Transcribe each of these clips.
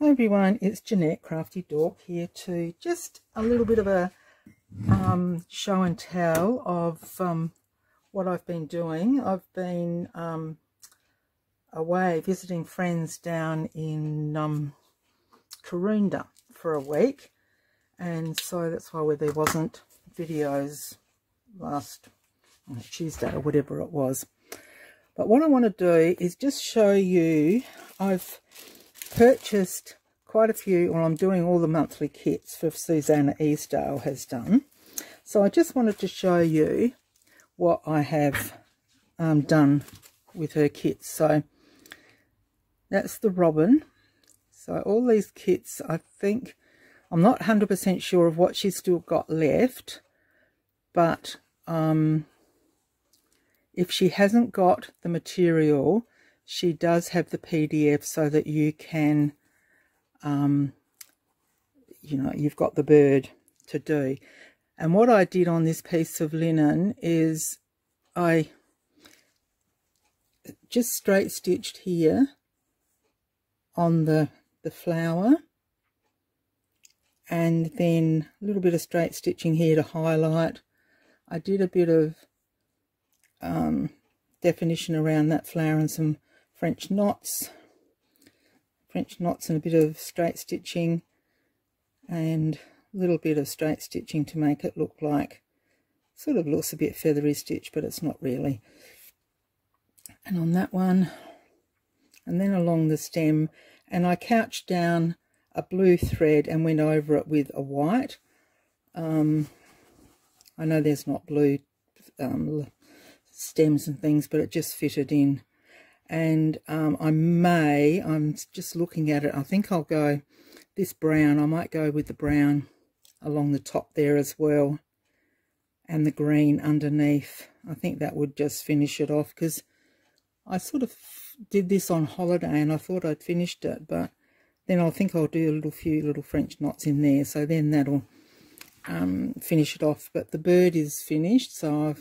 Hi everyone, it's Jeanette Craftydawk here to just a little bit of a show and tell of what I've been doing. I've been away visiting friends down in Karoonda for a week, and so that's why there wasn't videos last Tuesday or whatever it was. But what I want to do is just show you, I've purchased quite a few, or I'm doing all the monthly kits for Susanna Easdale has done. So I just wanted to show you what I have done with her kits. So that's the robin. So all these kits, I think, I'm not 100% sure of what she's still got left, but if she hasn't got the material, she does have the PDF so that you can, you know, you've got the bird to do. And what I did on this piece of linen is I just straight stitched here on the flower, and then a little bit of straight stitching here to highlight. I did a bit of definition around that flower and some French knots and a bit of straight stitching and a little bit of straight stitching to make it look like, sort of looks a bit feathery stitch, but it's not really. And on that one, and then along the stem, and I couched down a blue thread and went over it with a white. I know there's not blue stems and things, but it just fitted in. And I'm just looking at it, I think I'll go this brown, I might go with the brown along the top there as well, and the green underneath. I think that would just finish it off, because I sort of did this on holiday and I thought I'd finished it, but then I think I'll do a few little French knots in there, so then that'll finish it off. But the bird is finished, so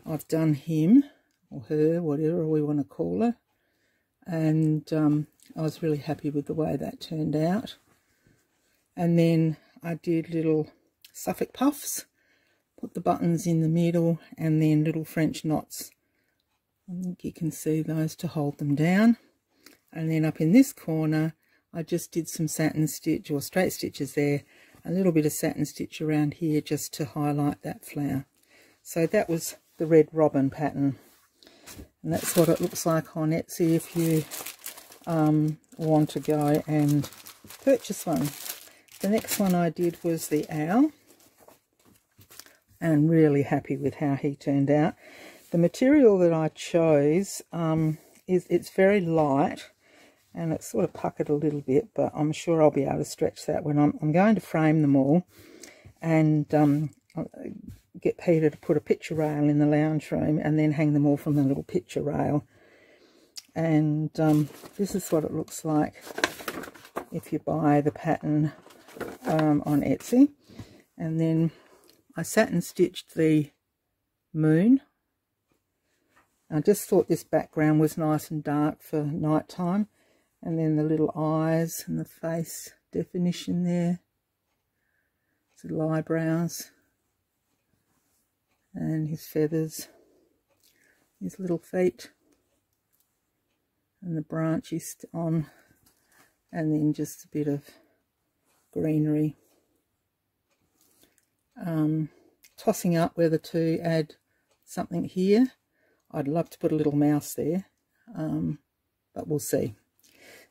I've done him or her, whatever we want to call her, and I was really happy with the way that turned out. And then I did little Suffolk puffs, put the buttons in the middle, and then little French knots. I think you can see those to hold them down. And then up in this corner I just did some satin stitch or straight stitches there, a little bit of satin stitch around here just to highlight that flower. So that was the red robin pattern, and that's what it looks like on Etsy if you want to go and purchase one. The next one I did was the owl, and really happy with how he turned out. The material that I chose it's very light, and it's sort of puckered a little bit, but I'm sure I'll be able to stretch that when I'm going to frame them all, and get Peter to put a picture rail in the lounge room and then hang them all from the little picture rail. And this is what it looks like if you buy the pattern on Etsy. And then I satin stitched the moon. I just thought this background was nice and dark for night time, and then the little eyes and the face definition there, his little eyebrows and his feathers, his little feet, and the branch is on, and then just a bit of greenery. Tossing up whether to add something here. I'd love to put a little mouse there, but we'll see.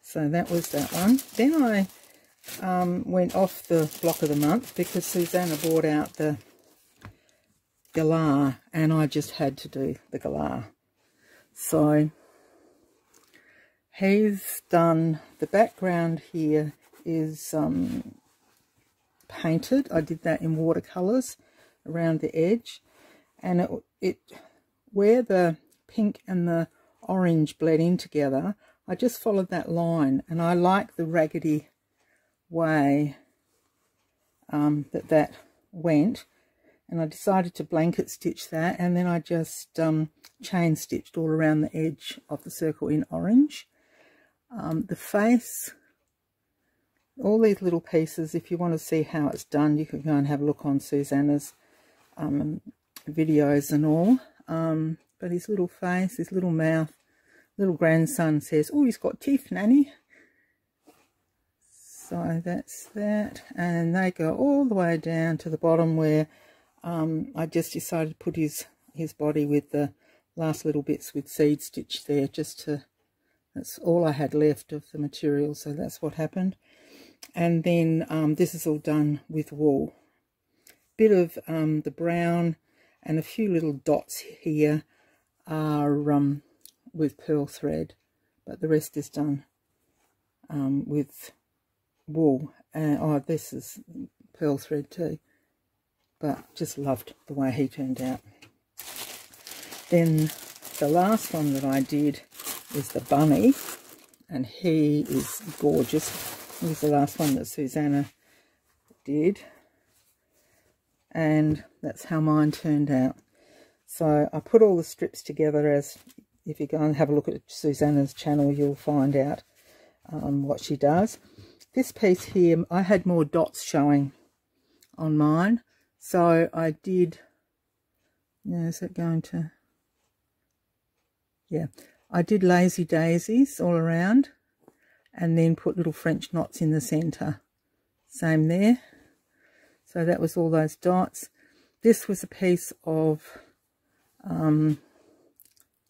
So that was that one. Then I went off the block of the month because Susanna brought out the Gala, and I just had to do the Gala. So he's done, the background here is painted. I did that in watercolours around the edge, and it where the pink and the orange bled in together, I just followed that line, and I like the raggedy way that went, and I decided to blanket stitch that, and then I just chain stitched all around the edge of the circle in orange. The face all these little pieces, if you want to see how it's done, you can go and have a look on Susanna's videos and all. But his little face, his little mouth, little grandson says, "Oh, he's got teeth, Nanny." So that's that, and they go all the way down to the bottom where I just decided to put his body with the last little bits with seed stitch there, just to, that's all I had left of the material, so that's what happened. And then this is all done with wool. Bit of the brown and a few little dots here are with pearl thread, but the rest is done with wool. And oh, this is pearl thread too, but just loved the way he turned out. Then the last one that I did is the bunny, and he is gorgeous. He's the last one that Susanna did, and that's how mine turned out. So I put all the strips together, as if you go and have a look at Susanna's channel, you'll find out what she does. This piece here, I had more dots showing on mine, so I did, yeah, is it going to, yeah, I did lazy daisies all around, and then put little French knots in the centre. Same there. So that was all those dots. This was a piece of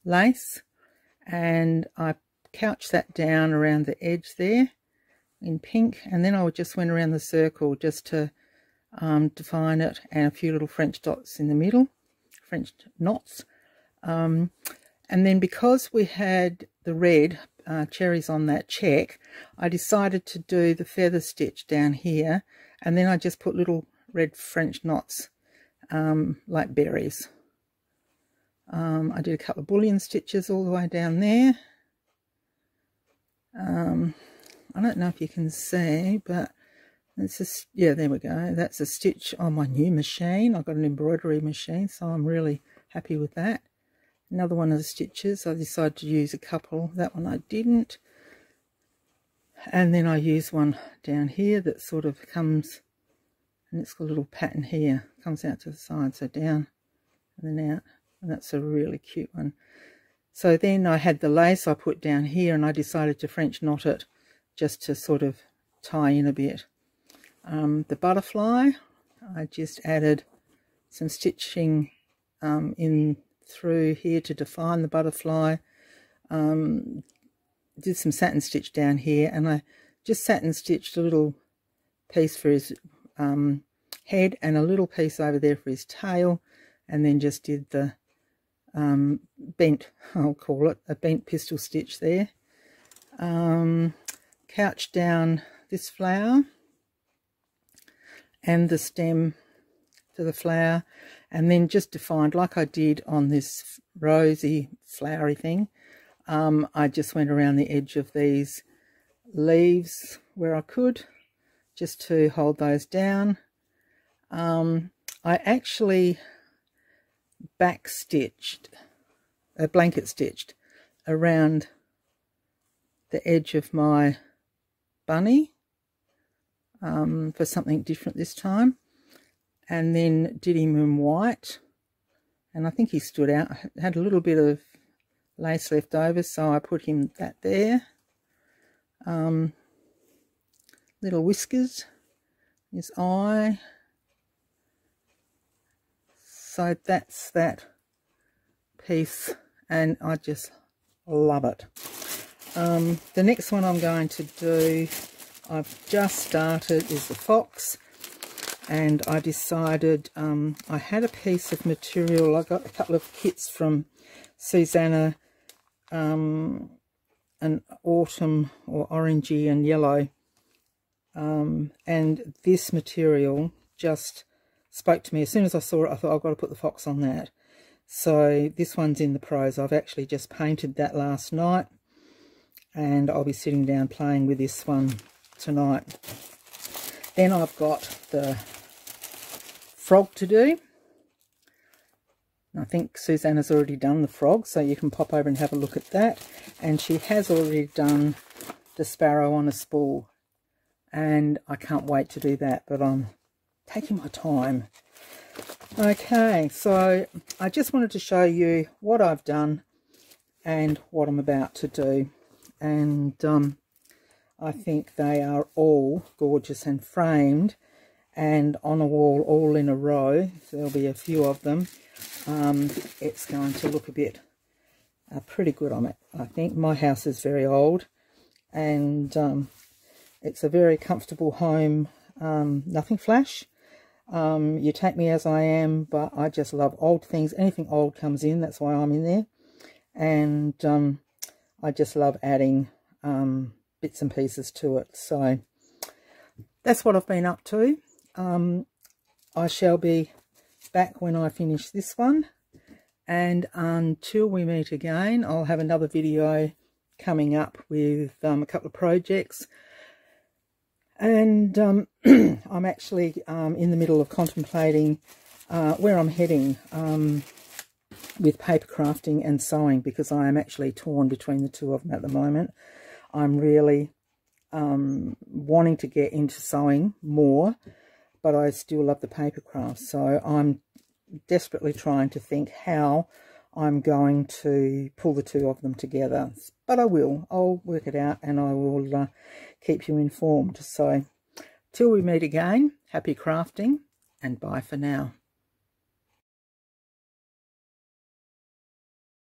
lace, and I couched that down around the edge there in pink, and then I just went around the circle just to define it, and a few little French dots in the middle, French knots. And then because we had the red cherries on that check, I decided to do the feather stitch down here, and then I just put little red French knots like berries. I did a couple of bullion stitches all the way down there. I don't know if you can see, but it's just, yeah, there we go. That's a stitch on my new machine. I've got an embroidery machine, so I'm really happy with that. Another one of the stitches, I decided to use a couple. That one I didn't. And then I use one down here that sort of comes, and it's got a little pattern here, comes out to the side, so down and then out. And that's a really cute one. So then I had the lace I put down here, and I decided to French knot it just to sort of tie in a bit. The butterfly, I just added some stitching in through here to define the butterfly. Did some satin stitch down here, and I just satin stitched a little piece for his head and a little piece over there for his tail, and then just did the bent, I'll call it a bent pistol stitch there. Couched down this flower and the stem to the flower, and then just defined like I did on this rosy flowery thing. I just went around the edge of these leaves where I could, just to hold those down. I actually back stitched, blanket stitched around the edge of my bunny for something different this time, and then did him in white, and I think he stood out. I had a little bit of lace left over, so I put him that there. Little whiskers, his eye. So that's that piece, and I just love it. The next one I'm going to do, I've just started, is the fox, and I decided I had a piece of material. I got a couple of kits from Susanna, an autumn or orangey and yellow, and this material just spoke to me. As soon as I saw it, I thought, I've got to put the fox on that. So this one's in the pros. I've actually just painted that last night, and I'll be sitting down playing with this one tonight. Then I've got the frog to do. I think Susanna's already done the frog, so you can pop over and have a look at that. And she has already done the sparrow on a spool. and I can't wait to do that, but I'm taking my time. Okay, so I just wanted to show you what I've done and what I'm about to do, and I think they are all gorgeous and framed and on a wall all in a row. So there'll be a few of them. It's going to look a bit pretty good on it. I think my house is very old, and it's a very comfortable home. Nothing flash. You take me as I am, but I just love old things. Anything old comes in, that's why I'm in there. And I just love adding bits and pieces to it. So that's what I've been up to. I shall be back when I finish this one, and until we meet again, I'll have another video coming up with a couple of projects. And I'm actually in the middle of contemplating where I'm heading with paper crafting and sewing, because I am actually torn between the two of them at the moment. I'm really wanting to get into sewing more, but I still love the paper craft. So I'm desperately trying to think how I'm going to pull the two of them together. But I will. I'll work it out, and I will keep you informed. So till we meet again, happy crafting, and bye for now.